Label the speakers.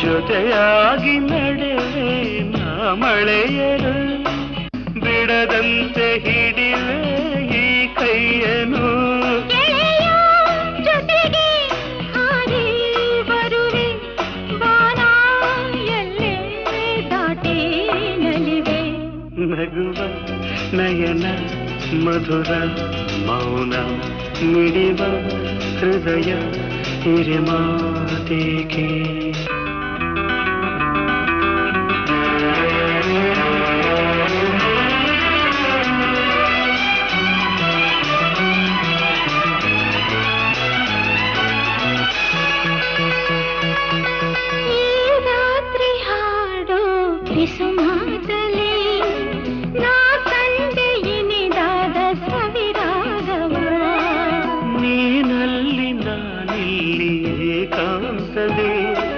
Speaker 1: ಜೊತೆಯಾಗಿ ನಡೆವೆ ನಾ ಮಳೆಯರು ಬಿಡದಂತೆ ಹಿಡಿವೆ ಈ ಕೈಯನು
Speaker 2: ಜೊತೆಗೆ ಹಾರಿ ಬರುವೆ ಬಾನ ಎಲ್ಲೇ ದಾಟಿ ನಲಿವೆ
Speaker 1: ನಗುವ ನಯನ ಮಧುರ ಮೌನ ಮಿಡಿವ ಹೃದಯ ಹಿರಿಮಾತೇಕೆ